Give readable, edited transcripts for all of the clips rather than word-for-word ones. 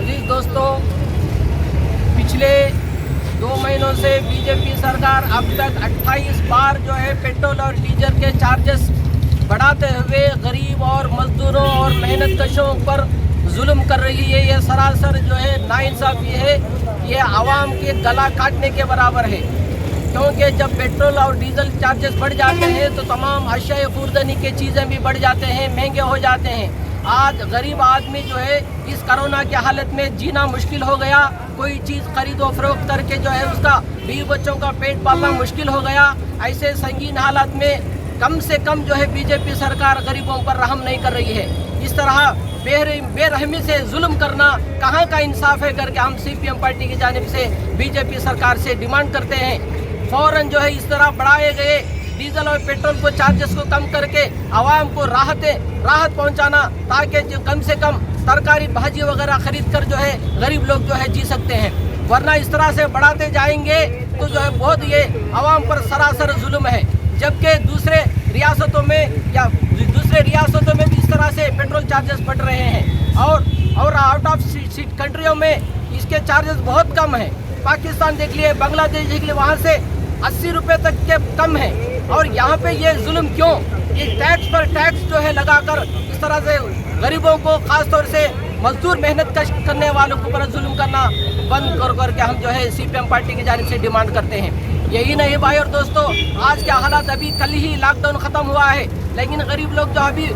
अजीज दोस्तों, पिछले 2 महीनों से बीजेपी सरकार अब तक 28 बार जो है पेट्रोल और डीजल के चार्जेस बढ़ाते हुए गरीब और मजदूरों और मेहनत कशों पर जुल्म कर रही है। ये सरासर जो है नाइंसाफ़ी है, ये आवाम के गला काटने के बराबर है। क्योंकि जब पेट्रोल और डीजल चार्जेस बढ़ जाते हैं तो तमाम अशिया खुर्दनी की चीज़ें भी बढ़ जाते हैं, महंगे हो जाते हैं। आज गरीब आदमी जो है इस कोरोना की हालत में जीना मुश्किल हो गया। कोई चीज़ खरीदो फरोख्त करके जो है उसका बीवी बच्चों का पेट पालना मुश्किल हो गया। ऐसे संगीन हालात में कम से कम जो है बीजेपी सरकार गरीबों पर रहम नहीं कर रही है। इस तरह बेरहमी से जुल्म करना कहाँ का इंसाफ है करके हम CPM पार्टी की जानिब से बीजेपी सरकार से डिमांड करते हैं। फ़ौरन जो है इस तरह बढ़ाए गए डीजल और पेट्रोल को चार्जेस को कम करके आवाम को राहत पहुंचाना, ताकि जो कम से कम तरकारी भाजी वगैरह खरीद कर जो है गरीब लोग जो है जी सकते हैं। वरना इस तरह से बढ़ाते जाएंगे तो जो है बहुत ये आवाम पर सरासर जुल्म है। जबकि दूसरे रियासतों में भी इस तरह से पेट्रोल चार्जेस बढ़ रहे हैं और आउट ऑफ सीट कंट्रियों में इसके चार्जेस बहुत कम हैं। पाकिस्तान देख लिए, बांग्लादेश देख लिए, वहाँ से 80 रुपये तक के कम है। और यहाँ पे ये जुल्म क्यों? ये टैक्स पर टैक्स जो है लगाकर इस तरह से गरीबों को, ख़ास तौर से मजदूर मेहनत कश करने वालों के ऊपर जुल्म करना बंद करके हम जो है CPM पार्टी की जानिब से डिमांड करते हैं। यही नहीं भाई और दोस्तों, आज के हालात, अभी कल ही लॉकडाउन ख़त्म हुआ है, लेकिन गरीब लोग जो अभी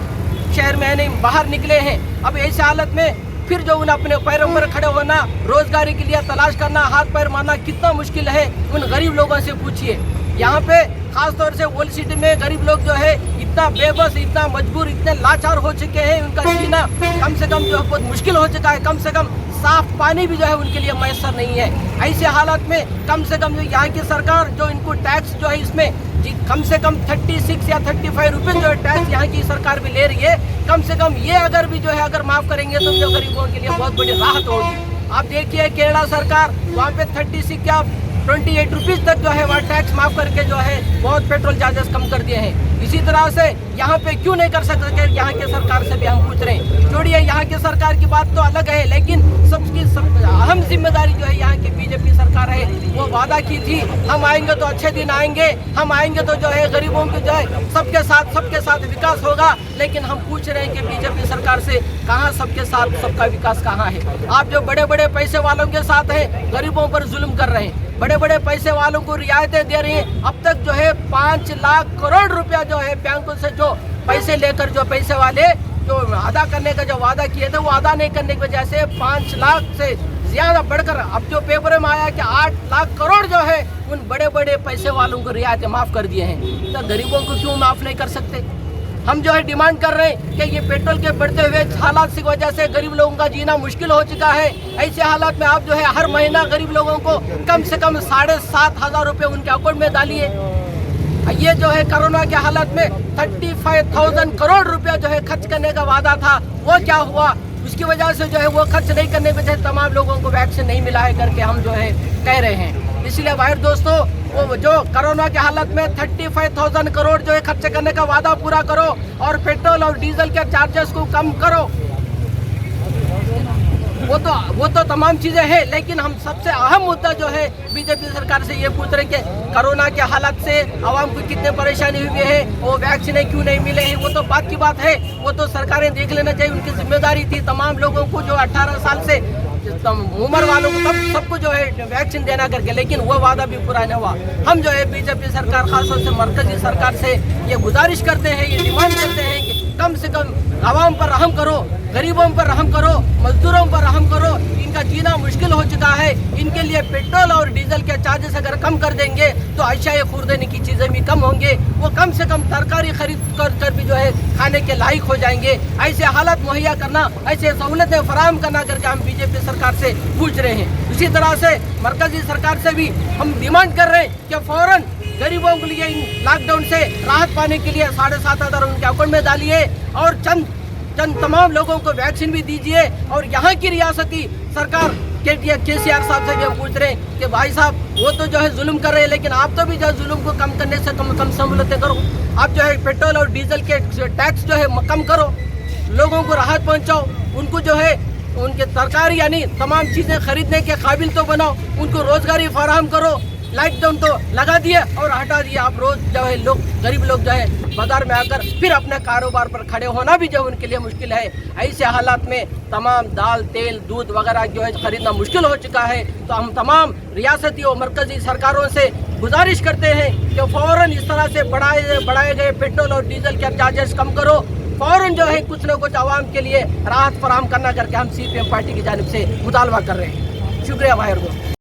शहर में नहीं बाहर निकले हैं, अब ऐसी हालत में फिर जो उन्हें अपने पैरों पर खड़े होना, रोजगारी के लिए तलाश करना, हाथ पैर मारना कितना मुश्किल है, उन गरीब लोगों से पूछिए। यहाँ पे खास तौर से ओल्ड सिटी में गरीब लोग जो है इतना बेबस, इतना मजबूर, इतने लाचार हो चुके हैं, उनका जीना कम से कम जो है बहुत मुश्किल हो चुका है। कम से कम साफ पानी भी जो है उनके लिए मैसर नहीं है। ऐसे हालात में कम से कम जो यहाँ की सरकार जो इनको टैक्स जो है इसमें कम से कम 36 या 35 रुपये जो है टैक्स यहाँ की सरकार भी ले रही है। कम से कम ये अगर भी जो है अगर माफ़ करेंगे तो जो गरीबों के लिए बहुत बड़ी राहत होगी। आप देखिए केरला सरकार, वहाँ पे 36 या 28 रुपीज़ तक जो है वह टैक्स माफ़ करके जो है बहुत पेट्रोल चार्जेस कम कर दिए हैं। इसी तरह से यहाँ पे क्यों नहीं कर सकते? यहाँ के सरकार से भी हम पूछ रहे हैं। छोड़िए यहाँ की सरकार की बात तो अलग है, लेकिन सबकी अहम जिम्मेदारी जो है यहाँ की बीजेपी सरकार है। वो वादा की थी हम आएंगे तो अच्छे दिन आएंगे, हम आएंगे तो जो है गरीबों के जो है सबके साथ विकास होगा। लेकिन हम पूछ रहे हैं कि बीजेपी सरकार से कहाँ सबके साथ सबका विकास कहाँ है? आप जो बड़े बड़े पैसे वालों के साथ हैं, गरीबों पर जुल्म कर रहे हैं, बड़े बड़े पैसे वालों को रियायतें दे रही हैं। अब तक जो है 5 लाख करोड़ रुपया जो है बैंकों से जो पैसे लेकर जो पैसे वाले जो अदा करने का जो वादा किए थे वो अदा नहीं करने की वजह से 5 लाख से ज़्यादा बढ़कर अब जो पेपर में आया कि 8 लाख करोड़ जो है उन बड़े बड़े पैसे वालों को रियायतें माफ़ कर दिए हैं। तो गरीबों को क्यों माफ़ नहीं कर सकते? हम जो है डिमांड कर रहे हैं कि ये पेट्रोल के बढ़ते हुए हालात की वजह से गरीब लोगों का जीना मुश्किल हो चुका है। ऐसे हालात में आप जो है हर महीना गरीब लोगों को कम से कम 7,500 रुपये उनके अकाउंट में डालिए। ये जो है कोरोना के हालात में 35,000 करोड़ रुपया जो है खर्च करने का वादा था, वो क्या हुआ? उसकी वजह से जो है वो खर्च नहीं करने की वजह से तमाम लोगों को वैक्सीन नहीं मिला है करके हम जो है कह रहे हैं। इसलिए भाई दोस्तों, वो जो कोरोना के हालत में 35,000 करोड़ जो है खर्च करने का वादा पूरा करो और पेट्रोल और डीजल के चार्जेस को कम करो। वो तो तमाम चीज़ें हैं, लेकिन हम सबसे अहम मुद्दा जो है बीजेपी सरकार से ये पूछ रहे हैं कि कोरोना के हालत से आवाम को कितने परेशानी हुई है, वो वैक्सीन क्यों नहीं मिले हैं, वो तो बात की बात है। वो तो सरकारें देख लेना चाहिए, उनकी जिम्मेदारी थी तमाम लोगों को जो 18 साल से उम्र वालों को सबको जो है वैक्सीन देना करके, लेकिन वो वादा भी पूरा नहीं हुआ। हम जो है बीजेपी सरकार, खासतौर से मरकजी सरकार से ये गुजारिश करते हैं, ये डिमांड करते हैं कि कम से कम आवाम पर रहम करो, गरीबों पर रहम करो, मजदूरों पर रहम करो। इनका जीना मुश्किल हो चुका है। इनके लिए पेट्रोल और डीजल के चार्जेस अगर कम कर देंगे तो अशिया खुर्दनी की चीज़ें भी कम होंगे। वो कम से कम तरकारी खरीद कर भी जो है खाने के लायक हो जाएंगे। ऐसे हालात मुहैया करना, ऐसे सहूलतें फराहम करना करके हम बीजेपी सरकार से पूछ रहे हैं। इसी तरह से मरकजी सरकार से भी हम डिमांड कर रहे हैं कि फ़ौरन गरीबों के लिए लॉकडाउन से राहत पाने के लिए 7,500 उनके अकाउंट में डालिए और चंद तमाम लोगों को वैक्सीन भी दीजिए। और यहाँ की रियासती सरकार KCR साहब से भी पूछ रहे हैं कि भाई साहब, वो तो जो है जुल्म कर रहे हैं, लेकिन आप तो भी जो है जुल्म को कम करने से कम सहूलतें करो। आप जो है पेट्रोल और डीजल के टैक्स जो है कम करो, लोगों को राहत पहुँचाओ, उनको जो है उनके सरकारी यानी तमाम चीज़ें खरीदने के काबिल तो बनाओ, उनको रोजगारी फराहम करो। लॉकडाउन तो लगा दिए और हटा दिए, आप रोज जो है लोग गरीब लोग जो है बाजार में आकर फिर अपने कारोबार पर खड़े होना भी जो उनके लिए मुश्किल है। ऐसे हालात में तमाम दाल, तेल, दूध वगैरह जो है खरीदना मुश्किल हो चुका है। तो हम तमाम रियासती और मरकजी सरकारों से गुजारिश करते हैं कि फ़ौरन इस तरह से बढ़ाए गए पेट्रोल और डीजल के चार्जेस कम करो। फ़ौरन जो है कुछ न कुछ आवाम के लिए राहत फराहम करना करके हम CPM पार्टी की जानिब से मुतालबा कर रहे हैं। शुक्रिया भाई को।